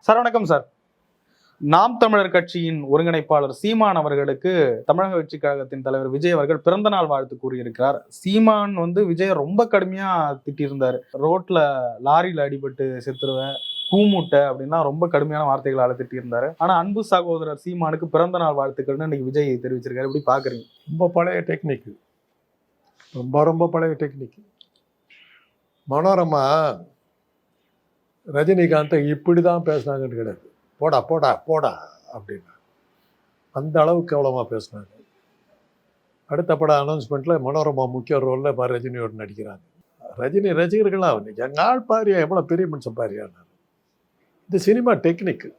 Sir வணக்கம் sir. நாம் தமிழர் கட்சியின் ஒருங்கிணைப்பாளர் சீமான் அவர்களுக்கு தமிழக வெற்றி கழகத்தின் தலைவர் விஜய் அவர்கள் பிறந்த நாள் வாழ்த்து கூறியிருக்கிறார். சீமான் விஜயை ரொம்ப கடுமையா திட்டியிருந்தார். ரோட்ல லாரியில அடிபட்டு செத்துருவேன், கூமுட்டை அப்படின்னா ரொம்ப கடுமையான வார்த்தைகளால திட்டியிருந்தாரு. ஆனா அன்பு சகோதரர் சீமானுக்கு பிறந்த நாள் வாழ்த்துக்கள்னு இன்னைக்கு விஜய் தெரிவிச்சிருக்காரு. எப்படி பாக்குறீங்க? ரொம்ப பழைய டெக்னிக், ரொம்ப ரொம்ப பழைய டெக்னிக். மனோரமா ரஜினிகாந்தை இப்படி தான் பேசினாங்கன்னு கிடையாது. போடா போடா போடா அப்படின்னா அந்த அளவுக்கு கேவலமாக பேசினாங்க. அடுத்த பட அனௌன்ஸ்மெண்ட்டில் மனோரமா முக்கிய ரோலில் ரஜினியோடு நடிக்கிறாங்க. ரஜினி ரசிகர்களாக இன்னைக்கு எங்கள் ஆள் பாரியா, எவ்வளோ பெரிய மனுஷன் பாரியானார். இது சினிமா டெக்னிக்கு.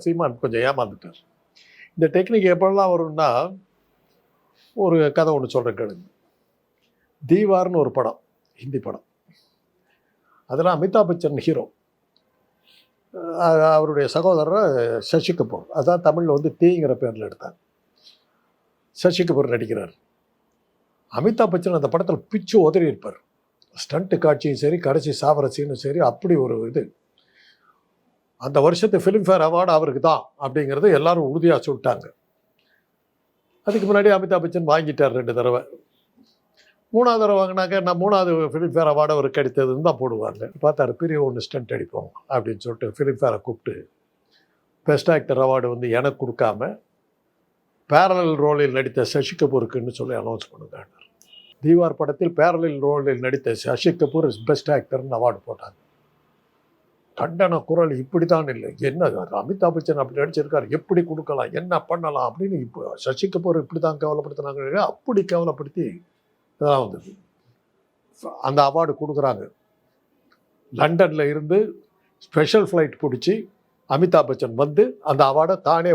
சீமான் கொஞ்சம் ஏமாந்துட்டார். இந்த டெக்னிக் எப்போல்லாம் வரும்னா, ஒரு கதை ஒன்று சொல்கிறேன் கேளுங்க. தீவார்னு ஒரு படம், ஹிந்தி படம். அதில் அமிதாப் பச்சன் ஹீரோ, அவருடைய சகோதரர் சசி கபூர், அதான் தமிழில் தீங்கிற பேரில் எடுத்தார். சசி கபூர் நடிக்கிறார். அமிதாப் பச்சன் அந்த படத்தில் பிச்சு உதறி இருப்பார். ஸ்டண்ட்டு காட்சியும் சரி, கடைசி சாவர சீனும் சரி, அப்படி ஒரு இது. அந்த வருஷத்து ஃபிலிம்ஃபேர் அவார்டு அவருக்கு தான் அப்படிங்கிறது எல்லாரும் உறுதியாக சொல்லிட்டாங்க. அதுக்கு முன்னாடி அமிதாப் பச்சன் வாங்கிட்டார் 2 தடவை. 3வது தடவை வாங்கினாக்க நான் 3வது ஃபிலிம்ஃபேர் அவார்டு அவருக்கு கிடைத்ததுன்னு தான் போடுவாங்க. பார்த்தாரு, பெரிய ஒன்று ஸ்டண்ட் அடிப்போம் அப்படின்னு சொல்லிட்டு ஃபிலிம்ஃபேரை கூப்பிட்டு பெஸ்ட் ஆக்டர் அவார்டு எனக்கு கொடுக்காம பேரலல் ரோலில் நடித்த சசி கபூருக்குன்னு சொல்லி அனௌன்ஸ் பண்ணுங்க. தீவார் படத்தில் பேரலல் ரோலில் நடித்த சசி கபூர் பெஸ்ட் ஆக்டர்னு அவார்டு போட்டாங்க. கண்டன குரல் இப்படி தான் இல்லை, என்ன அமிதாப் பச்சன் அப்படி நடிச்சிருக்காரு, எப்படி கொடுக்கலாம், என்ன பண்ணலாம் அப்படின்னு. இப்போ சசி கபூர் இப்படி தான் கேவலப்படுத்தினாங்க. அப்படி கேவலப்படுத்தி இதெல்லாம் வந்தது. அந்த அவார்டு கொடுக்குறாங்க. லண்டனில் இருந்து ஸ்பெஷல் ஃப்ளைட் பிடிச்சி அமிதாப் பச்சன் அந்த அவார்டை தானே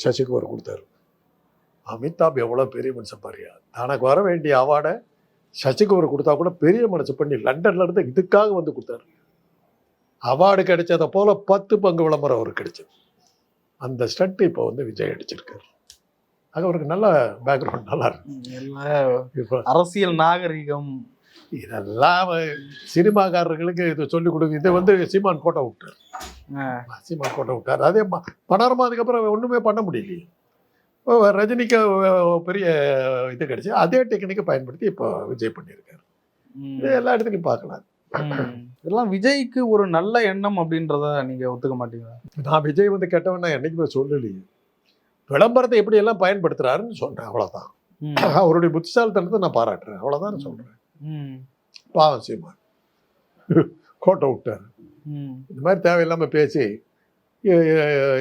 சசி கபூர் கொடுத்தாரு. அமிதாப் எவ்வளோ பெரிய மனுஷன் பாரியா, தனக்கு வர வேண்டிய அவார்டை சசி கபூர் கொடுத்தா கூட பெரிய மனுஷன் பண்ணி லண்டன்ல இருந்து இதுக்காக கொடுத்தாரு. அவார்டு கிடைச்சதை போல 10 பங்கு விளம்பரம் அவருக்கு கிடைச்சது. அந்த ஸ்டண்ட் இப்போ விஜய் அடிச்சிருக்காரு. ஆக அவருக்கு நல்ல பேக்ரவுண்ட், நல்லா இருக்கு. அரசியல் நாகரிகம் இதெல்லாம் சினிமாக்காரர்களுக்கு இது சொல்லிக் கொடுக்கு. இது சீமான் கோட்டை விட்டார். சீமான் கோட்டை விட்டார். அதே மனோரமா அதுக்கப்புறம் ஒன்றுமே பண்ண முடியலையே. ரஜினிக்கு பெரிய இது கிடைச்சி அதே டெக்னிக்கை பயன்படுத்தி இப்போ விஜய் பண்ணியிருக்காரு. இது எல்லா இடத்துலையும் பார்க்கலாம். இதெல்லாம் விஜய்க்கு ஒரு நல்ல எண்ணம் அப்படின்றத நீங்க ஒத்துக்க மாட்டீங்களா? நான் விஜய் கெட்டவன் என்னைக்குமே சொல்லலையே. விளம்பரத்தை எப்படி எல்லாம் பயன்படுத்துறாருன்னு சொல்றேன், அவ்வளவுதான். அவருடைய புத்திசாலித்தனத்தை நான் பாராட்டுறேன், அவ்வளவுதான் சொல்றேன். பாவம் சீமான் கோட்டை விட்டாரு. இந்த மாதிரி தேவையில்லாம பேசி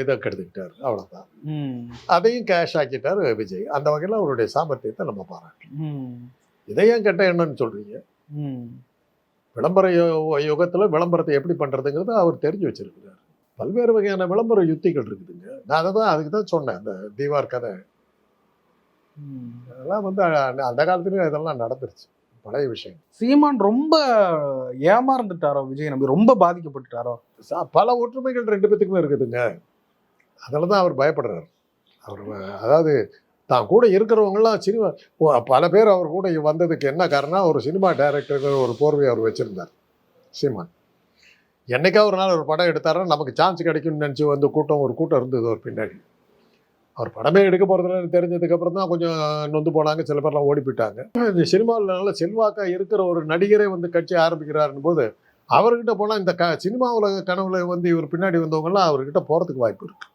இதை கெடுத்துக்கிட்டாரு, அவ்வளவுதான். அதையும் கேஷ் ஆக்கிட்டாரு விஜய். அந்த வகையில் அவருடைய சாமர்த்தியத்தை நம்ம பாராட்டலாம். இதையும் கெட்ட என்னன்னு சொல்றீங்க? விளம்பர யுகத்தில் விளம்பரத்தை எப்படி பண்ணுறதுங்கிறது அவர் தெரிஞ்சு வச்சிருக்கிறார். பல்வேறு வகையான விளம்பர யுத்திகள் இருக்குதுங்க. நான் அதுக்கு தான் சொன்னேன், அந்த தீவார் கதை. அதெல்லாம் அந்த காலத்துலேயும் இதெல்லாம் நடந்துருச்சு, பழைய விஷயம். சீமான் ரொம்ப ஏமாந்துட்டாரோ, விஜய் நம்பி ரொம்ப பாதிக்கப்பட்டுட்டாரோ? பல ஒற்றுமைகள் 2 பேத்துக்குமே இருக்குதுங்க. அதில் தான் அவர் பயப்படுறாரு. அவர் அதாவது தான் கூட இருக்கிறவங்களாம் சினிமா, பல பேர் அவர் கூட வந்ததுக்கு என்ன காரணம், ஒரு சினிமா டைரக்டர் ஒரு போர்வையை அவர் வச்சுருந்தார் சீமான். என்னைக்கா ஒரு நாள் ஒரு படம் எடுத்தாருன்னா நமக்கு சான்ஸ் கிடைக்கும்னு நினச்சி ஒரு கூட்டம் இருந்தது ஒரு பின்னாடி. அவர் படமே எடுக்க போகிறதுன்னு தெரிஞ்சதுக்கப்புறம் தான் கொஞ்சம் நொந்து போனாங்க, சில பேர்லாம் ஓடி போயிட்டாங்க. இந்த சினிமாவில் நல்ல செல்வாக்காக இருக்கிற ஒரு நடிகரை கட்சி ஆரம்பிக்கிறாருன்னு போது அவர்கிட்ட போனால் இந்த சினிமாவில் கனவுல இவர் பின்னாடி வந்தவங்களாம் அவர்கிட்ட போகிறதுக்கு வாய்ப்பு இருக்குது.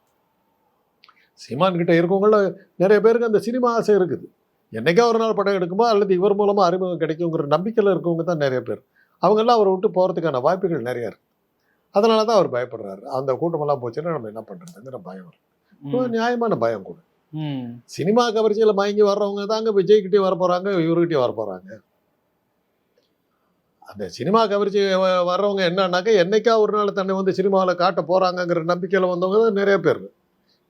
சீமான் கிட்ட இருக்கவங்கள நிறைய பேருக்கு அந்த சினிமா ஆசை இருக்குது. என்னைக்கா ஒரு நாள் படம் எடுக்குமோ அல்லது இவர் மூலமாக அறிமுகம் கிடைக்குங்கிற நம்பிக்கையில் இருக்கவங்க தான் நிறைய பேர். அவங்கெல்லாம் அவரை விட்டு போகிறதுக்கான வாய்ப்புகள் நிறையா இருக்குது. அதனால தான் அவர் பயப்படுறாரு. அந்த கூட்டமெல்லாம் போச்சுன்னா நம்ம என்ன பண்ணுறதுங்கிற பயம் வரும். நியாயமான பயம் கூட. சினிமா கவர்ச்சியில் மயங்கி வர்றவங்க தாங்க விஜய்கிட்டே வர போகிறாங்க, இவர்கிட்டே வர போகிறாங்க. அந்த சினிமா கவர்ச்சி வர்றவங்க என்னன்னாக்கா என்னைக்கா ஒரு நாள் தன்னை சினிமாவில் காட்ட போகிறாங்கங்கிற நம்பிக்கையில் வந்தவங்க தான் நிறைய பேர்.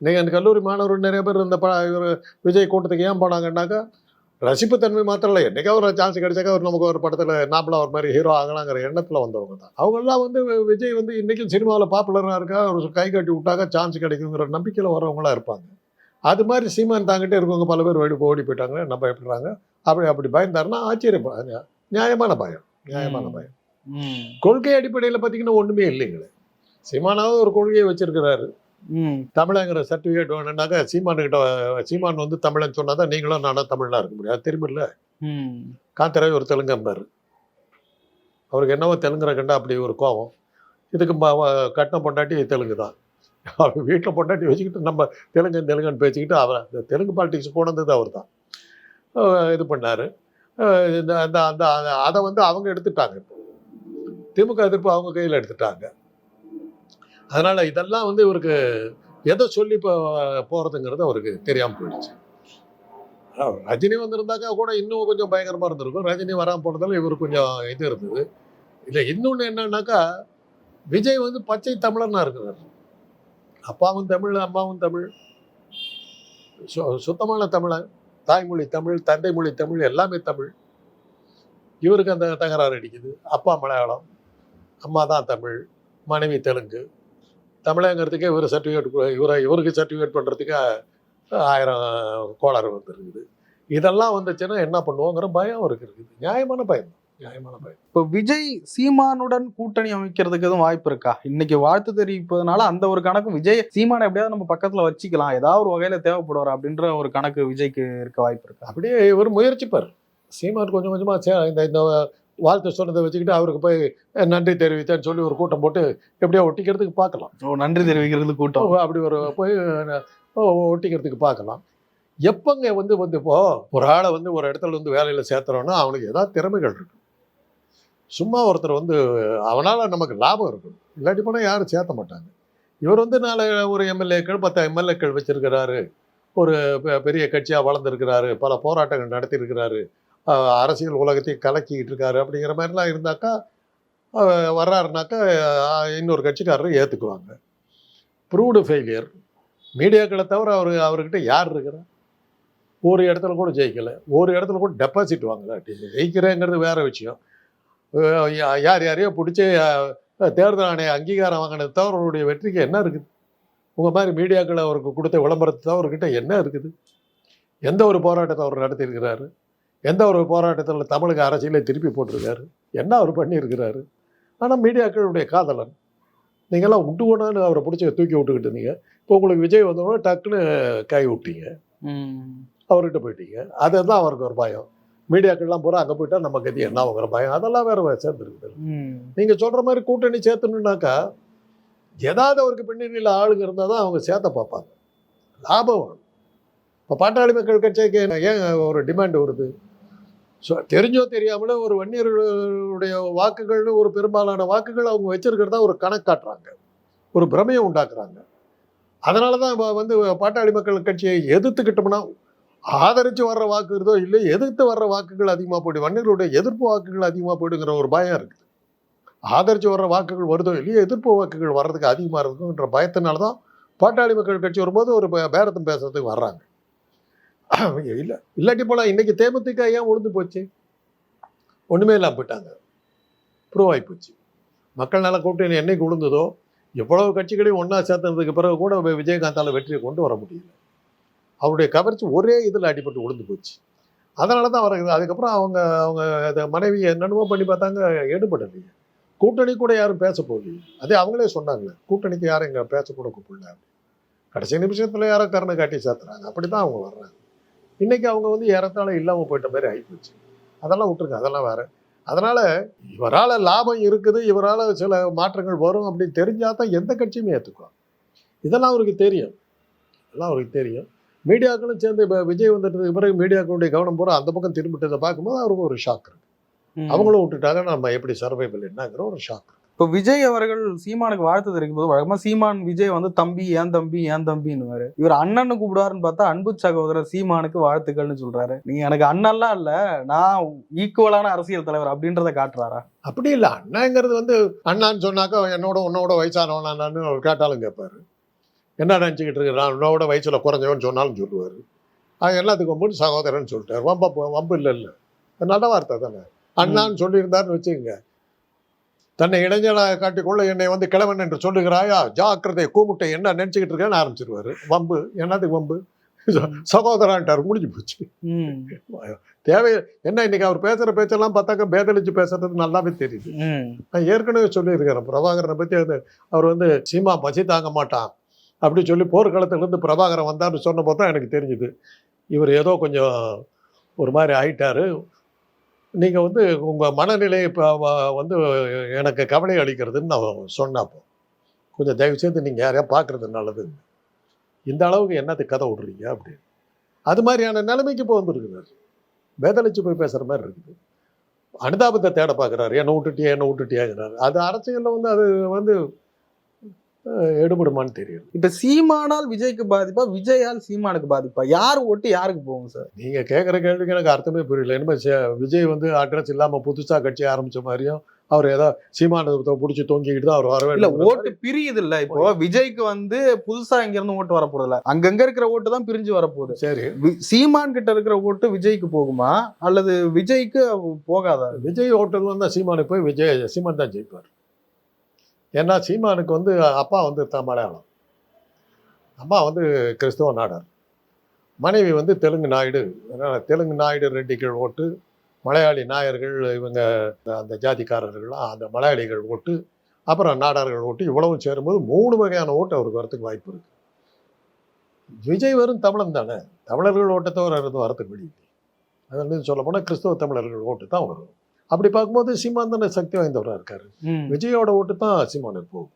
இன்றைக்கி அந்த கல்லூரி மாணவர்கள் நிறைய பேர் இந்த இவர் விஜய் கூட்டத்துக்கு ஏன் போனாங்கன்னாக்கா ரசிப்புத்தன்மை மாத்திரம் இல்லை, என்றைக்கா ஒரு சான்ஸ் கிடைச்சாக்கா ஒரு நமக்கு ஒரு படத்தில் நாப்பலாம் ஒரு மாதிரி ஹீரோ ஆகலாங்கிற எண்ணத்தில் வந்தவங்க தான். அவங்கெல்லாம் விஜய் இன்றைக்கும் சினிமாவில் பாப்புலராக இருக்கா, ஒரு கை கட்டி விட்டாக்க சான்ஸ் கிடைக்குங்கிற நம்பிக்கையில் வரவங்களாம் இருப்பாங்க. அது மாதிரி சீமான் தாங்கிட்டே இருக்கவங்க பல பேர் ஓடி போயிட்டாங்க, என்ன பயப்படுறாங்க. அப்படி பயந்தாருன்னா நியாயமான பயம். கொள்கை அடிப்படையில் பார்த்தீங்கன்னா ஒன்றுமே இல்லைங்களே. சீமானாவது ஒரு கொள்கையை வச்சிருக்கிறாரு. ம். தமிழங்கிற சர்டிஃபிகேட் வேணும்னாக்கா சீமான் வந்து தமிழன் சொன்னாதான் நீங்களும் நானும் தமிழனா இருக்க முடியும். அது தெரியுமில்ல. ம். காந்தராஜ் ஒரு தெலுங்கம்பாரு. அவருக்கு என்னவோ தெலுங்குற கண்டா அப்படி ஒரு கோபம். இதுக்கு கட்டின பொண்டாட்டி தெலுங்கு தான். அவர் வீட்டில் பொண்டாட்டி வச்சுக்கிட்டு நம்ம தெலுங்குன்னு பேசிக்கிட்டு அவர் இந்த தெலுங்கு பாலிடிக்ஸ் கொண்டு வந்தது அவர் தான் இது பண்ணார். இந்த அந்த அந்த அதை வந்து அவங்க எடுத்துட்டாங்க. திமுக எதிர்ப்பு அவங்க கையில் எடுத்துட்டாங்க. அதனால் இதெல்லாம் வந்து இவருக்கு எதை சொல்லி போகிறதுங்கிறது அவருக்கு தெரியாமல் போயிடுச்சு. ரஜினி வந்திருந்தாக்கா கூட இன்னும் கொஞ்சம் பயங்கரமாக இருந்திருக்கும். ரஜினி வராமல் போனதால இவருக்கு கொஞ்சம் இது இருந்தது. இல்லை இன்னொன்று என்னன்னாக்கா விஜய் வந்து பச்சை தமிழனா இருக்கிறார். அப்பாவும் தமிழ், அம்மாவும் தமிழ், சுத்தமான தமிழன், தாய்மொழி தமிழ், தந்தை மொழி தமிழ், எல்லாமே தமிழ். இவருக்கு அந்த தகராறு அடிக்குது. அப்பா மலையாளம், அம்மா தான் தமிழ், மனைவி தெலுங்கு. தமிழங்கிறதுக்கே இவருக்கு சர்டிஃபிகேட் பண்ணுறதுக்கு 1000 கோளாறு வந்துருக்குது. இதெல்லாம் வந்துச்சுன்னா என்ன பண்ணுவோங்கிற பயம் அவருக்கு இருக்குது. நியாயமான பயம். இப்போ விஜய் சீமானுடன் கூட்டணி அமைக்கிறதுக்கு எதுவும் வாய்ப்பு இருக்கா? இன்னைக்கு வாழ்த்து தெரிவிப்பதனால அந்த ஒரு கணக்கு விஜய் சீமானை எப்படியாவது நம்ம பக்கத்துல வச்சுக்கலாம், ஏதாவது ஒரு வகையில தேவைப்படுவார் அப்படின்ற ஒரு கணக்கு விஜய்க்கு இருக்க வாய்ப்பு இருக்கா? அப்படியே இவர் முயற்சிப்பார். சீமான் கொஞ்சம் கொஞ்சமா இந்த வாழ்த்து சொன்னதை வச்சுக்கிட்டு அவருக்கு போய் நன்றி தெரிவித்தேன்னு சொல்லி ஒரு கூட்டம் போட்டு எப்படியா ஒட்டிக்கிறதுக்கு பார்க்கலாம். நன்றி தெரிவிக்கிறது கூட்டம் அப்படி போய் ஒட்டிக்கிறதுக்கு பார்க்கலாம். எப்பங்க வந்து இப்போ ஒரு ஆளை வந்து ஒரு இடத்துல வந்து வேலையில் சேர்த்துறோன்னா அவனுக்கு ஏதாவது திறமைகள் இருக்கு. சும்மா ஒருத்தர் வந்து அவனால் நமக்கு லாபம் இருக்கும், இல்லாட்டி போனால் யாரும் சேர்த்த மாட்டாங்க. இவர் வந்து ஒரு எம்எல்ஏக்கள் 10 எம்எல்ஏக்கள் வச்சிருக்கிறாரு, ஒரு பெரிய கட்சியாக வளர்ந்துருக்கிறாரு, பல போராட்டங்கள் நடத்தியிருக்கிறாரு, அரசியல் உலகத்தையும் கலக்கிக்கிட்டு இருக்காரு. அப்படிங்கிற மாதிரிலாம் இருந்தாக்கா வர்றாருனாக்கா இன்னொரு கட்சிக்காரரை ஏற்றுக்குவாங்க. Proved failure. மீடியாக்களை தவிர அவர்கிட்ட யார் இருக்கிறா? ஒரு இடத்துல கூட ஜெயிக்கலை, ஒரு இடத்துல கூட டெபாசிட் வாங்கலை. ஜெயிக்கிறேங்கிறது வேற விஷயம். யாரையோ பிடிச்சி தேர்தல் ஆணைய அங்கீகாரம் வாங்கினது தவிர அவருடைய வெற்றிக்கு என்ன இருக்குது? உங்கள் மாதிரி மீடியாக்களை அவருக்கு கொடுத்த விளம்பரத்தை தவிர அவர்கிட்ட என்ன இருக்குது? எந்த ஒரு போராட்டத்தை அவர் நடத்தியிருக்கிறாரு? எந்த ஒரு போராட்டத்தில் தமிழுக்கு அரசியலை திருப்பி போட்டிருக்காரு? என்ன அவர் பண்ணியிருக்கிறாரு? ஆனால் மீடியாக்களுடைய காதலன். நீங்கள்லாம் விட்டு போனான்னு அவரை பிடிச்சி தூக்கி விட்டுக்கிட்டு இருந்தீங்க. இப்போ உங்களுக்கு விஜய் வந்தோடனே டக்குன்னு கை விட்டீங்க, அவர்கிட்ட போயிட்டீங்க. அதுதான் அவருக்கு ஒரு பயம். மீடியாக்கள்லாம் பூரா அங்கே போயிட்டா நம்ம கதி என்ன ஆகுங்கிற பயம். அதெல்லாம் வேற சேர்ந்துருக்குது. நீங்கள் சொல்கிற மாதிரி கூட்டணி சேர்த்தணுன்னாக்கா ஏதாவது அவருக்கு பின்னணியில் ஆளுங்க இருந்தால் தான் அவங்க சேர்த்த பார்ப்பாங்க, லாபம் வரும். இப்போ பாட்டாளி மக்கள் கட்சிக்கு ஏன் ஒரு டிமாண்ட் வருது? ஸோ தெரிஞ்சோ தெரியாமலே ஒரு வன்னியர்களுடைய வாக்குகள்னு ஒரு பெரும்பாலான வாக்குகள் அவங்க வச்சிருக்கிறதா ஒரு கணக்கு காட்டுறாங்க, ஒரு பிரமையை உண்டாக்குறாங்க. அதனால தான் வந்து பாட்டாளி மக்கள் கட்சியை எதிர்த்துக்கிட்டோம்னா ஆதரித்து வர்ற வாக்கு இருந்தோ இல்லை, எதிர்த்து வர்ற வாக்குகள் அதிகமாக போய்டும், வன்னியர்களுடைய எதிர்ப்பு வாக்குகள் அதிகமாக போய்டுங்கிற ஒரு பயம் இருக்குது. ஆதரித்து வர்ற வாக்குகள் வருதோ இல்லையோ எதிர்ப்பு வாக்குகள் வர்றதுக்கு அதிகமாக இருக்குன்ற பயத்தினால தான் பாட்டாளி மக்கள் கட்சி வரும்போது ஒரு பேரத்தம் பேசுறதுக்கு வர்றாங்க. இல்லாட்டி போல இன்னைக்கு தேமுதிக ஏன் உழுந்து போச்சு? ஒன்றுமே இல்லாமல் போயிட்டாங்க, ப்ரூவ் ஆகி போச்சு. மக்கள் நல கூட்டணி என்னைக்கு உழுந்ததோ எவ்வளவு கட்சிகளையும் ஒன்றா சேர்த்ததுக்கு பிறகு கூட விஜயகாந்தால் வெற்றியை கொண்டு வர முடியல. அவருடைய கவர்ச்சி ஒரே இதில் அடிபட்டு விழுந்து போச்சு. அதனால தான் அவருக்கு அதுக்கப்புறம் அவங்க மனைவி என்னென்னமோ பண்ணி பார்த்தாங்க, எடுபடலையே. கூட்டணி கூட யாரும் பேச போகலையே. அதே அவங்களே சொன்னாங்களே, கூட்டணிக்கு யாரும் இங்கே பேசக்கூட கூப்பிடல. கடைசி நிமிஷத்தில் யாரோ கருணை காட்டி சேர்த்துறாங்க. அப்படி தான் அவங்க வர்றாங்க. இன்றைக்கி அவங்க வந்து ஏறத்தாழ இல்லாமல் போயிட்ட மாதிரி ஆகிப்போச்சு. அதெல்லாம் விட்டுருங்க, அதெல்லாம் வேறு. அதனால் இவரால் லாபம் இருக்குது, இவரால் சில மாற்றங்கள் வரும் அப்படின்னு தெரிஞ்சால் தான் எந்த கட்சியுமே ஏற்றுக்குவாங்க. இதெல்லாம் அவருக்கு தெரியும். மீடியாக்களும் சேர்ந்து இப்போ விஜய் வந்துட்டதுக்கு பிறகு மீடியாக்களுடைய கவனம் பூரா அந்த பக்கம் திரும்பிட்டதை பார்க்கும்போது அவருக்கு ஒரு ஷாக் இருக்கு. அவங்களும் விட்டுட்டாங்க, நம்ம எப்படி சர்வைவல் என்னங்கிற ஒரு ஷாக் இருக்கு. இப்போ விஜய் அவர்கள் சீமானுக்கு வாழ்த்து தெரிவிக்கும் போது வழக்கமா சீமான் விஜய் வந்து தம்பி ஏன் தம்பின்னு இவர் அண்ணன்னு கூப்பிடுவாருன்னு பார்த்தா அன்பு சகோதரர் சீமானுக்கு வாழ்த்துக்கள்னு சொல்றாரு. நீங்க எனக்கு அண்ணன்லாம் இல்ல, நான் ஈக்குவலான அரசியல் தலைவர் அப்படின்றத காட்டுறாரா? அப்படி இல்லை. அண்ணங்கிறது வந்து அண்ணான்னு சொன்னாக்கா உன்னோட வயசானவன் அண்ணான்னு அவர் கேட்டாலும் கேட்பாரு. என்ன நினச்சிக்கிட்டு இருக்கு, நான் உன்னோட வயசில் குறைஞ்சவன்னு சொன்னாலும் சொல்லுவார். எல்லாத்துக்கும் வம்பு சகோதரன் சொல்லிட்டார். வம்பு இல்லை, நல்ல வார்த்தை தானே. அண்ணான்னு சொல்லியிருந்தாருன்னு வச்சுக்கோங்க, தன்னை இளைஞனாக காட்டிக்கொள்ள என்னை வந்து கிழவன் என்று சொல்லுகிறாயா, ஜாக்கிரதை கூமுட்டை, என்ன நினச்சிக்கிட்டு இருக்கேன்னு ஆரம்பிச்சிருவார். வம்பு என்னத்துக்கு வம்பு? சகோதரான்ட்டார், முடிஞ்சு போச்சு. ம். தேவை என்ன, இன்னைக்கு அவர் பேசுகிற பேச்செல்லாம் பார்த்தாக்க பேதலிச்சு பேசுறது நல்லாவே தெரியுது. ம். நான் ஏற்கனவே சொல்லியிருக்கிறேன் பிரபாகரனை பற்றி. அவர் வந்து சீமா பசி தாங்க மாட்டான் அப்படி சொல்லி போர்க்களத்துலேருந்து பிரபாகரன் வந்தார்னு சொன்ன போது தான் எனக்கு தெரிஞ்சுது இவர் ஏதோ கொஞ்சம் ஒரு மாதிரி ஆயிட்டாரு. நீங்கள் வந்து உங்கள் மனநிலை இப்போ வந்து எனக்கு கவலை அளிக்கிறதுன்னு நான் சொன்னப்போ, கொஞ்சம் தயவுசெய்து நீங்கள் யாரையா பார்க்குறது நல்லது, இந்த அளவுக்கு என்னத்துக்கு கதை விட்றீங்க அப்படின்னு. அது மாதிரியான நிலைமைக்கு இப்போ வந்துருக்குறாரு. பேதலிச்சு போய் பேசுகிற மாதிரி இருக்குது. அனுதாபத்தை தேட பார்க்குறாரு. என்னை விட்டுட்டியாங்கிறாரு. அது அரசியலில் வந்து அது வந்து எடுபடுமான்னு தெரியும். இப்ப சீமானால் விஜய்க்கு பாதிப்பா, விஜயால் சீமானுக்கு பாதிப்பா? யார் ஓட்டு யாருக்கு போகும் சார்? நீங்கள் கேட்குற கேள்விக்கு எனக்கு அர்த்தமே புரியல. இனிமேல் விஜய் வந்து அட்ரஸ் இல்லாமல் புதுசாக கட்சி ஆரம்பித்த மாதிரியும் அவர் ஏதோ சீமானத்தை பிடிச்சி தொங்கிக்கிட்டு தான் அவர் வரவே இல்ல. ஓட்டு பிரியுது இல்ல. இப்போ விஜய்க்கு வந்து புதுசா இங்க இருந்து ஓட்டு வரப்போறதுல, அங்கங்க இருக்கிற ஓட்டு தான் பிரிஞ்சு வரப்போகுது. சரி, சீமான் கிட்ட இருக்கிற ஓட்டு விஜய்க்கு போகுமா அல்லது விஜய்க்கு போகாதா? விஜய் ஓட்டுல வந்தால் சீமானுக்கு போய் சீமான் தான் ஜெயிப்பார். ஏன்னா சீமானுக்கு வந்து அப்பா வந்து மலையாளம், அம்மா வந்து கிறிஸ்தவ நாடார், மனைவி வந்து தெலுங்கு நாயுடு. அதனால் தெலுங்கு நாயுடு ரெட்டிகள் ஓட்டு, மலையாளி நாயர்கள் இவங்க அந்த ஜாதிக்காரர்கள்லாம் அந்த மலையாளிகள் ஓட்டு, அப்புறம் நாடார்கள் ஓட்டு, இவ்வளவும் சேரும்போது 3 வகையான ஓட்டு அவருக்கு வரத்துக்கு வாய்ப்பு இருக்குது. விஜய் வெறும் தமிழன் தானே, தமிழர்கள் ஓட்டை தவிர வரத்துக்கு வெளியே. அதில் சொல்ல போனால் கிறிஸ்தவ தமிழர்கள் ஓட்டு தான் வரும். அப்படி பார்க்கும்போது சீமான் தானே சக்தி வாய்ந்தவராக இருக்காரு. விஜயோட ஓட்டு தான் சீமானுக்கு போகும்.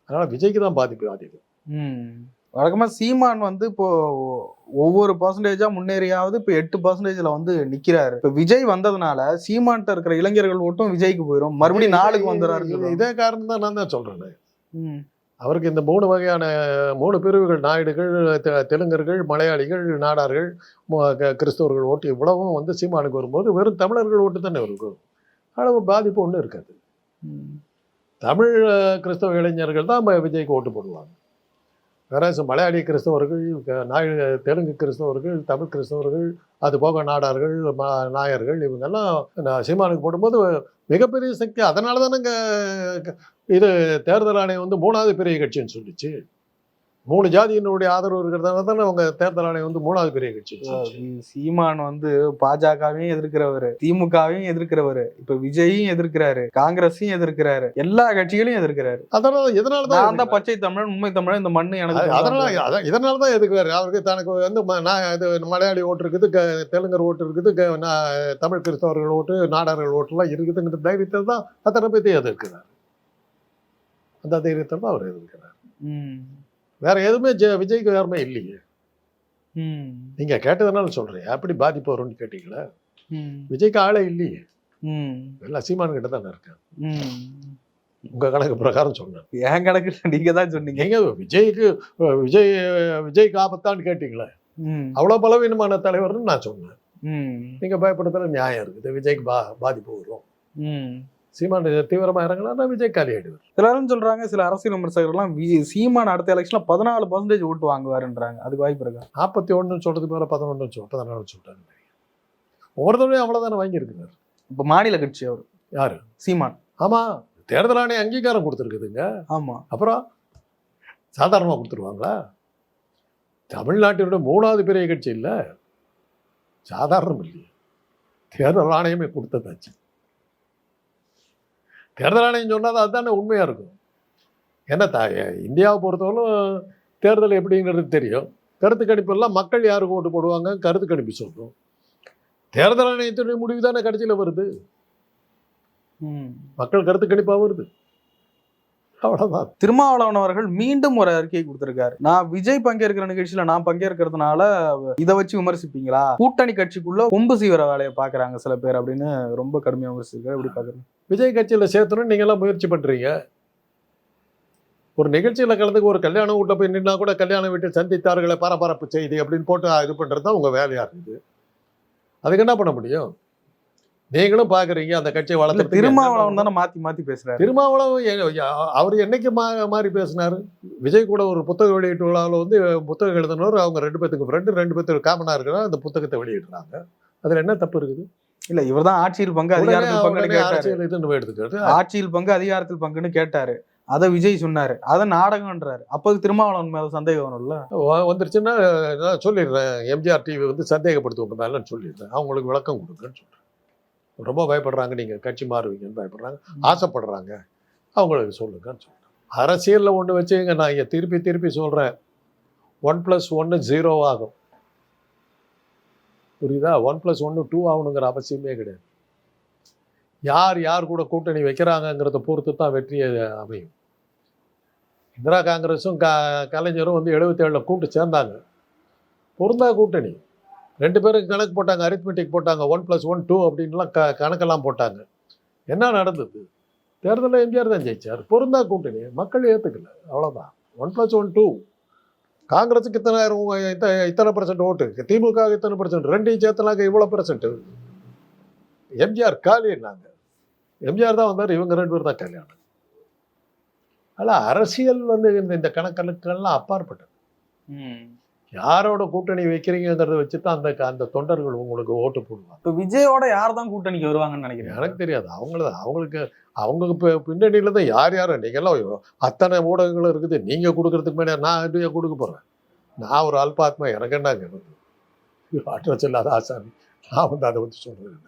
அதனால விஜய்க்கு தான் பாதிப்பு அதிகம். வழக்கமா சீமான் வந்து இப்போ ஒவ்வொரு பர்சன்டேஜா முன்னேறியாவது இப்போ 8% வந்து நிக்கிறாரு. இப்போ விஜய் வந்ததுனால சீமான்ட்ட இருக்கிற இளைஞர்கள் ஓட்டும் விஜய்க்கு போயிடும், மறுபடியும் 4க்கு வந்துடுறாரு. இதே காரணம் தான் நான் தான் சொல்றேன். அவருக்கு இந்த 3 வகையான 3 பிரிவுகள், நாயுடுகள், தெலுங்கர்கள், மலையாளிகள், நாடார்கள், கிறிஸ்தவர்கள் ஓட்டு இவ்வளவும் வந்து சீமானுக்கு வரும்போது வெறும் தமிழர்கள் ஓட்டு தானே இருக்கும். அளவு பாதிப்பு ஒன்றும் இருக்காது. தமிழ் கிறிஸ்தவ இளைஞர்கள் தான் விஜய்க்கு ஓட்டு போடுவாங்க. வேற மலையாளி கிறிஸ்தவர்கள், தெலுங்கு கிறிஸ்தவர்கள், தமிழ் கிறிஸ்தவர்கள், அது போக நாடார்கள், நாயர்கள் இவங்கெல்லாம் சீமானுக்கு போடும்போது மிகப்பெரிய சக்தி. அதனால தானே இது தேர்தல் ஆணையம் வந்து 3வது பெரிய கட்சின்னு சொல்லிச்சு. 3 ஜாதியினுடைய ஆதரவு இருக்கிறதால தானே அவங்க தேர்தல் ஆணையம் வந்து 3வது பெரிய கட்சி. சீமான் வந்து பாஜகவையும் எதிர்க்கிறவரு, திமுகவையும் எதிர்க்கிறவரு, இப்ப விஜயையும் எதிர்க்கிறாரு, காங்கிரஸையும் எதிர்க்கிறாரு, எல்லா கட்சிகளையும் எதிர்க்கிறாரு. இதனாலதான் அந்த பச்சை தமிழன், உண்மை தமிழன், இந்த மண்ணு எனக்கு இதனாலதான் எதுக்குறாரு. அவருக்கு தனக்கு வந்து மலையாளி ஓட்டு இருக்குது, தெலுங்கர் ஓட்டு இருக்குது, தமிழ் கிறிஸ்தவர்கள் ஓட்டு, நாடார்கள் ஓட்டுலாம் இருக்குதுங்கிற தைரியத்தில் தான் அத்தனை பேர்த்தையும் எதிர்க்கிறார். அந்த தைரியத்தில் தான் அவர் எதிர்க்கிறார். வேற எதுவுமே விஜய்க்கு யாருமே இல்லையே. நீங்க கேட்டதுனால சொல்றேன். எப்படி பாதிப்பு வரும்னு கேட்டீங்களா? விஜய்க்கு ஆளே இல்லையே, எல்லாம் சீமான் கிட்ட தானே இருக்கேன். உங்க கணக்கு பிரகாரம் சொன்னேன். என் கணக்கு நீங்க தான் சொன்னீங்க. விஜய்க்கு ஆபத்தான்னு கேட்டீங்களா? அவ்வளவு பலவீனமான தலைவர்னு நான் சொன்னேன். நீங்க பயப்படுறதுல நியாயம் இருக்குது. விஜய்க்கு பாதிப்பு வரும். சீமான் தீவிரமா இறங்கினா விஜய் காலி ஆயிடுவார். எல்லாரும் சொல்றாங்க, சில அரசியல் விமர்சகர்கள்லாம் சீமான் அடுத்த எலெக்ஷன்ல 14% ஓட்டு வாங்குவாருன்றாங்க. அதுக்கு வாய்ப்பு இருக்கா? 41 சொல்றதுக்கு மேல 14 சொல்றாங்க. ஒவ்வொருத்தரையும் அவ்வளவுதானே வாங்கியிருக்கிறார். இப்ப மாநில கட்சி அவர் யாரு? சீமான். ஆமா, தேர்தல் ஆணையம் அங்கீகாரம் கொடுத்துருக்குதுங்க. ஆமா, அப்புறம் சாதாரணமா கொடுத்துருவாங்களா? தமிழ்நாட்டினுடைய 3வது பெரிய கட்சி இல்ல, சாதாரணம் இல்லையே. தேர்தல் ஆணையமே கொடுத்ததாச்சு. தேர்தல் ஆணையம் சொன்னால் அதுதானே உண்மையாக இருக்கும். ஏன்னா இந்தியாவை பொறுத்தவரைக்கும் தேர்தல் எப்படிங்கிறது தெரியும். கருத்து கணிப்பெல்லாம் மக்கள் யாருக்கு ஓட்டு போடுவாங்க கருத்து கணிப்பு சொல்கிறோம். தேர்தல் ஆணையத்துடைய முடிவு தானே கடைசியில் வருது. மக்கள் கருத்து கணிப்பாக வருது. அவ்வளோதான். திருமாவளவன் அவர்கள் மீண்டும் ஒரு அறிக்கை கொடுத்திருக்காரு. நான் விஜய் பங்கேற்கிற நிகழ்ச்சியில நான் பங்கேற்கிறதுனால இதை வச்சு விமர்சிப்பீங்களா? கூட்டணி கட்சிக்குள்ள கொம்பு சீவர வேலையை பாக்குறாங்க சில பேர் அப்படின்னு ரொம்ப கடுமையா விமர்சிக்கிறார். எப்படி பாக்குறீங்க? விஜய் கட்சியில் சேர்த்தணும்னு நீங்களாம் முயற்சி பண்றீங்க. ஒரு நிகழ்ச்சியில் கலந்துக்கு ஒரு கல்யாண வீட்டை போய் நின்னா கூட கல்யாண வீட்டை சந்தித்தார்களை பரபரப்பு செய்தி அப்படின்னு போட்டு இது பண்றது தான் உங்க வேலையா இருக்குது. அதுக்கு என்ன பண்ண முடியும்? நீங்களும் பாக்குறீங்க அந்த கட்சியை வளர்த்து. திருமாவளவன் தானே மாத்தி மாத்தி பேசுறாரு. திருமாவளவன் அவர் என்னைக்கு மாறி பேசினாரு? விஜய் கூட ஒரு புத்தக வெளியீட்டு விழாவில் வந்து புத்தகம் எழுதினவர், அவங்க 2 பேத்துக்கு ஃப்ரெண்டு, 2 பேத்துக்கு காமனா இருக்கிறா அந்த புத்தகத்தை வெளியிடுறாங்க. அதுல என்ன தப்பு இருக்குது? இல்ல, இவர் தான் ஆட்சியில் பங்கு அதிகாரத்தில் பங்குன்னு கேட்டாரு. ஆட்சியில் பங்கு அதிகாரத்தில் பங்குன்னு கேட்டாரு. அதை விஜய் சொன்னாரு, அதை நாடகம்ன்றாரு. அப்போ திருமாவளவன் மேல சந்தேகம் வரும்ல. வந்துருச்சுன்னா நான் சொல்லிடுறேன், எம்ஜிஆர் டிவி வந்து சந்தேகப்படுத்துவங்க மேலன்னு சொல்லிடுறேன், அவங்களுக்கு விளக்கம் கொடுங்கன்னு சொல்றேன். ரொம்ப பயப்படுறாங்க, நீங்க கட்சி மாறுவீங்கன்னு பயப்படுறாங்க, ஆசைப்படுறாங்க, அவங்களுக்கு சொல்லுங்கன்னு சொல்றேன். அரசியல்ல ஒண்ணு வச்சுங்க, நான் இங்க திருப்பி திருப்பி சொல்றேன், 1+1 0 ஆகும். புரியுதா? 1+1 2 ஆகணுங்கிற அவசியமே கிடையாது. யார் யார் கூட கூட்டணி வைக்கிறாங்கிறத பொறுத்து தான் வெற்றியை அமையும். இந்திரா காங்கிரஸும் கலைஞரும் வந்து 77 கூட்டு சேர்ந்தாங்க, பொருந்தா கூட்டணி. 2 பேரும் கணக்கு போட்டாங்க, அரித்மெட்டிக் போட்டாங்க, 1+1 2 அப்படின்லாம் கணக்கெல்லாம் போட்டாங்க. என்ன நடந்தது? தேர்தலில் எம்ஜிஆர் தான் ஜெயிச்சார். பொருந்தா கூட்டணி, மக்கள் ஏற்றுக்கல, அவ்வளோதான். 1+1 2. காங்கிரஸுக்கு இத்தனை % ஓட்டு, திமுக இத்தனை %, ரெண்டையும் சேர்த்தனாக்க இவ்வளோ %. எம்ஜிஆர் காலினாங்க, எம்ஜிஆர் தான் வந்தார், இவங்க 2 பேர் தான் கல்யாணம். ஆனால் அரசியல் வந்து இந்த கணக்கெல்லாம் அப்பாற்பட்டது. யாரோட கூட்டணி வைக்கிறீங்கிறத வச்சு தான் அந்த தொண்டர்கள் உங்களுக்கு ஓட்டு போடுவாங்க. இப்போ விஜயோட யார் தான் கூட்டணிக்கு வருவாங்கன்னு நினைக்கிறேன். எனக்கு தெரியாது, அவங்களுக்கு பின்னணியில தான் யார் நீங்கெல்லாம் அத்தனை ஊடகங்களும் இருக்குது, நீங்க கொடுக்கறதுக்கு மேலே நான் எப்படியா கொடுக்க போறேன்? நான் ஒரு அல்பாத்மா, எனக்கு என்னங்க அட்ரஸ் இல்லாத ஆசாமி, நான் வந்து அதை பற்றி சொல்றேன்.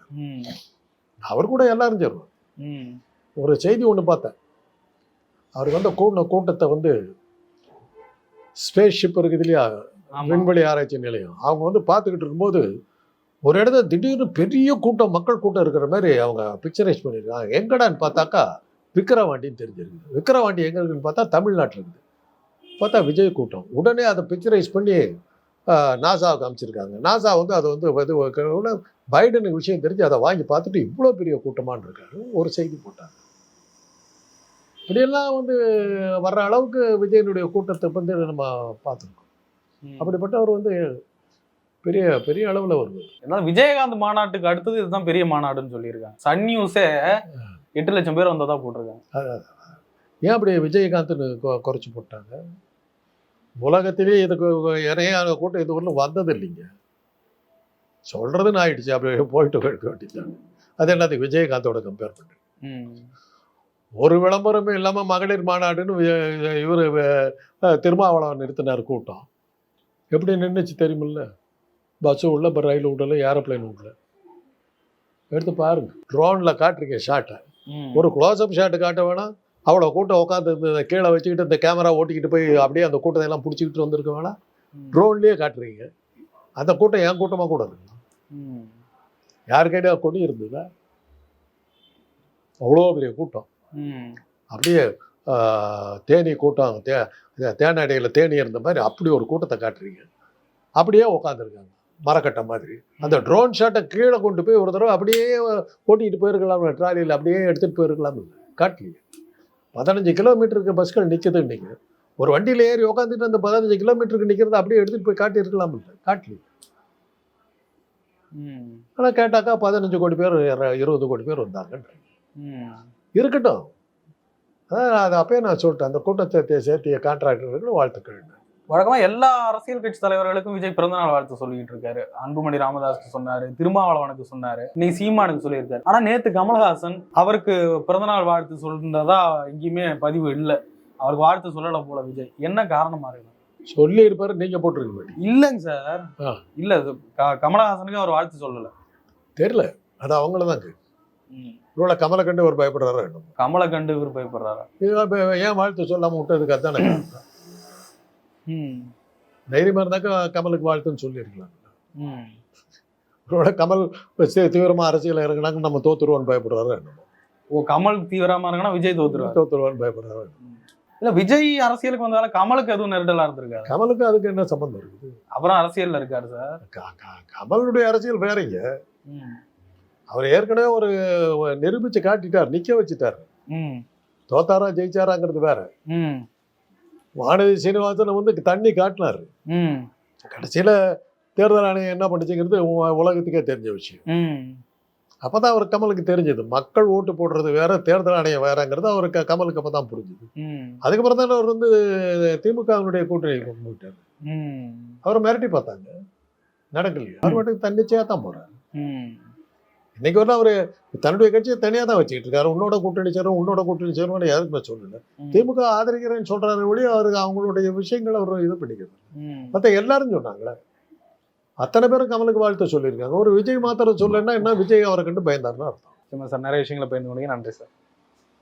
அவர் கூட எல்லாரும் சேருவார். ஒரு செய்தி ஒன்று பார்த்தேன், அவர் வந்து கூட்டத்தை வந்து ஸ்பேஸ் ஷிப் இருக்குது இல்லையா, விண்வெளி ஆராய்ச்சி நிலையம், அவங்க வந்து பார்த்துக்கிட்டு இருக்கும்போது ஒரு இடத்துல திடீர்னு பெரிய கூட்டம், மக்கள் கூட்டம் இருக்கிற மாதிரி அவங்க பிக்சரைஸ் பண்ணியிருக்காங்க. எங்கடான்னு பார்த்தாக்கா விக்கிரவாண்டின்னு தெரிஞ்சிருக்கு. விக்கிரவாண்டி எங்க இருக்குன்னு பார்த்தா தமிழ்நாட்டில் இருக்குது. பார்த்தா விஜய் கூட்டம். உடனே அதை பிக்சரைஸ் பண்ணி நாசாவுக்கு அமைச்சிருக்காங்க. நாசா வந்து அதை வந்து பைடனுக்கு விஷயம் தெரிஞ்சு அதை வாங்கி பார்த்துட்டு இவ்வளோ பெரிய கூட்டமானு இருக்காரு ஒரு செய்தி போட்டாங்க. இப்படியெல்லாம் வந்து வர்ற அளவுக்கு விஜயனுடைய கூட்டத்தை வந்து நம்ம பார்த்துருக்கோம். அப்படிப்பட்டவர் வந்து பெரிய பெரிய அளவில் வருவார். ஏன்னா விஜயகாந்த் மாநாட்டுக்கு அடுத்தது இதுதான் பெரிய மாநாடுன்னு சொல்லியிருக்காங்க. சன் நியூஸே 8 லட்சம் பேர் வந்ததா போட்டிருக்காங்க. ஏன் அப்படி விஜயகாந்த்னு குறைச்சி போட்டாங்க? உலகத்திலே இதுக்கு இணையான கூட்டம் இது ஒன்றும் வந்தது இல்லைங்க, சொல்றதுன்னு ஆயிடுச்சு. அப்படி போயிட்டு எடுக்க வேண்டியது. அது என்னது விஜயகாந்தோட கம்பேர் பண்ணுறேன். ஒரு விளம்பரமே இல்லாமல் மகளிர் மாநாடுன்னு இவர் திருமாவளவன் நிறுத்தினார் கூட்டம். எப்படி நின்றுச்சு தெரியுமில்ல? பஸ்ஸு உள்ள, இப்போ ரயில் விடல, ஏரோப்ளைன் விடல. எடுத்து பாருங்க, ட்ரோனில் காட்டுறீங்க ஷாட்டை, ஒரு க்ளோஸ்அப் ஷாட்டு காட்ட வேணாம்? அவ்வளோ கூட்டம் உட்காந்து கீழே வச்சுக்கிட்டு இந்த கேமரா ஓட்டிக்கிட்டு போய் அப்படியே அந்த கூட்டத்தை எல்லாம் பிடிச்சிக்கிட்டு வந்திருக்க வேணாம்? ட்ரோன்லேயே காட்டுறீங்க. அந்த கூட்டம் என் கூட்டமாக கூட இருக்கு, யாருக்கிட்டே கொடி இருந்ததா? அவ்வளோ பெரிய கூட்டம். அப்படியே தேனி கூட்டம், தேனடையில் தேனி இருந்த மாதிரி அப்படி ஒரு கூட்டத்தை காட்டுறீங்க. அப்படியே உட்காந்துருக்காங்க மரக்கட்டை மாதிரி. அந்த ட்ரோன் ஷாட்டை கீழே கொண்டு போய் ஒரு தடவை அப்படியே ஓட்டிகிட்டு போயிருக்கலாம், ட்ராலியில் அப்படியே எடுத்துகிட்டு போயிருக்கலாம். காட்டலையே. 15 கிலோமீட்டருக்கு பஸ்கள் நிற்குது. நீங்கள் ஒரு வண்டியில் ஏறி உட்காந்துட்டு அந்த 15 கிலோமீட்டருக்கு நிற்கிறத அப்படியே எடுத்துகிட்டு போய் காட்டியிருக்கலாம் இல்லை, காட்டலையே. ஆனால் கேட்டாக்கா 15 கோடி பேர் 20 கோடி பேர் வந்தாங்கன்ற. இருக்கட்டும், அது அப்பயே நான் சொல்லிட்டேன், அந்த கூட்டத்தை சேர்த்திய கான்ட்ராக்டர்களுக்கு வாழ்த்துக்கள். வழக்கமாக எல்லா அரசியல் கட்சி தலைவர்களுக்கும் விஜய் பிறந்தநாள் வாழ்த்து சொல்லிட்டு இருக்காரு. அன்புமணி ராமதாஸுக்கு சொன்னாரு, திருமாவளவனுக்கு சொன்னாரு, இன்னைக்கு சீமானுக்கு சொல்லியிருக்காரு. ஆனா நேத்து கமலஹாசன் அவருக்கு பிறந்தநாள் வாழ்த்து சொல்றதா எங்கேயுமே பதிவு இல்லை. அவருக்கு வாழ்த்து சொல்லல போல விஜய். என்ன காரணமா இருக்கு? சொல்லி இருப்பாரு, நீங்க போட்டிருக்க மாட்டீங்க. இல்லைங்க சார், இல்ல கமலஹாசனுக்கு அவர் வாழ்த்து சொல்லல. தெரியல, அது அவங்களதான் இவ்வளோ கமலை கண்டு ஒரு பயப்படுறாரா? கமலை கண்டு இவர் பயப்படுறாரா? ஏன் வாழ்த்து சொல்லாம விட்டதுக்கு அதானே தைரியமா இருந்தாக்கா கமலுக்கு வாழ்த்துன்னு சொல்லியிருக்கலாம். கமல் தீவிரமா அரசியல் இறங்கினாங்க, நம்ம தோத்துருவோன்னு பயப்படுறாரு. ஓ, கமல் தீவிரமா இருங்கன்னா விஜய் தோத்துருவான்னு பயப்படுறாரு. இல்ல விஜய் அரசியலுக்கு வந்தாலும் கமலுக்கு எதுவும் நெருடலா இருந்திருக்காரு? கமலுக்கு அதுக்கு என்ன சம்பந்தம் இருக்குது? அப்புறம் அரசியல்ல இருக்காரு சார். கமலுடைய அரசியல் வேறீங்க. அவர் ஏற்கனவே ஒரு நிரூபிச்சு காட்டிட்டார், நிக்க வச்சுட்டார். தோத்தாரா ஜெயிச்சாராங்கிறது வேற. வானதி சீனிவாசன் வந்து தண்ணி காட்டினாரு. கடைசியில தேர்தல் ஆணையம் என்ன பண்ணுச்சுங்கிறது உலகத்துக்கே தெரிஞ்ச விஷயம். அப்பதான் அவர் கமலுக்கு தெரிஞ்சது, மக்கள் ஓட்டு போடுறது வேற, தேர்தல் ஆணையம் வேறங்கிறது அவருக்கு கமலுக்கு அப்பதான் புரிஞ்சுது. அதுக்கப்புறம் தானே அவர் வந்து திமுகவினுடைய கூட்டணி கொண்டு போயிட்டாரு. அவரை மிரட்டி பார்த்தாங்க, நடக்கலையே. அவர் மட்டும் தன்னிச்சையா தான் போறாரு. இன்னைக்கு வரலாம் அவரு தன்னுடைய கட்சியை தனியாக தான் வச்சுக்கிட்டு இருக்காரு. உன்னோட கூட்டணி சேரும் யாருக்குமே சொல்லல. திமுக ஆதரிக்கிறேன்னு சொல்றாரு ஒழிய அவருக்கு அவங்களுடைய விஷயங்களை அவர் இது பண்ணிக்கிறது. மற்ற எல்லாரும் சொன்னாங்களே, அத்தனை பேரும் கமலுக்கு வாழ்த்து சொல்லியிருக்காங்க. ஒரு விஜய் மாத்திரம் சொல்லலைன்னா என்ன, விஜய் அவரை கண்டு பயந்தாருன்னு அர்த்தம். சார் நிறைய விஷயங்களை பகிர்ந்து கொண்டீங்க. நன்றி சார்.